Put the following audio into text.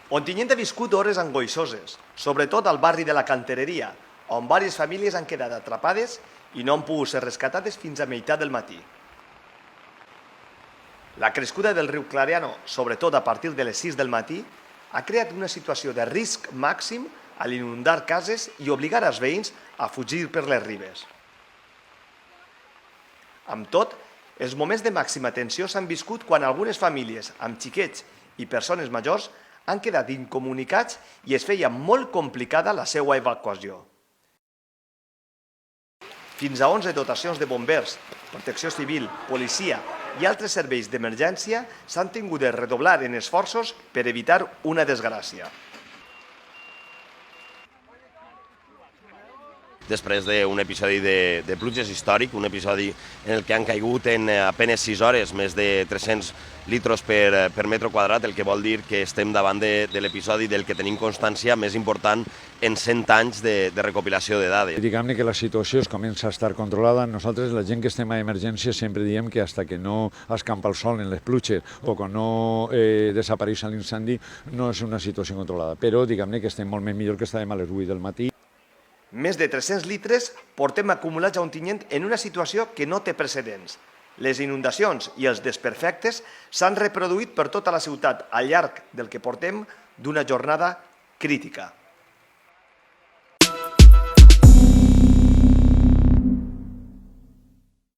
Ontinyent ha viscut hores angoixoses, sobretot al barri de la Cantereria, on diverses famílies han quedat atrapades i no han pogut ser rescatades fins a meitat del matí. La crescuda del riu Clariano, sobretot a partir de les 6 del matí, ha creat una situació de risc màxim a l'inundar cases i obligar els veïns a fugir per les ribes. Amb tot, els moments de màxima tensió s'han viscut quan algunes famílies amb xiquets i persones majors han quedat incomunicats i es feia molt complicada la seva evacuació. Fins a 11 dotacions de bombers, protecció civil, policia i altres serveis d'emergència s'han tingut de redoblar en esforços per evitar una desgràcia. Després d'un episodi de pluges històric, un episodi en el que han caigut en apenes 6 hores més de 300 litros per metre quadrat, el que vol dir que estem davant de l'episodi del que tenim constància més important en 100 anys de recopilació de dades. Diguem-ne que la situació es comença a estar controlada. Nosaltres, la gent que estem a emergència, sempre diem que fins que no escampa el sol en les pluges o quan no desapareix l'incendi, no és una situació controlada. Però diguem-ne que estem molt més millor que estàvem a les 8 del matí. Més de 300 litres portem acumulats a Ontinyent en una situació que no té precedents. Les inundacions i els desperfectes s'han reproduït per tota la ciutat al llarg del que portem d'una jornada crítica.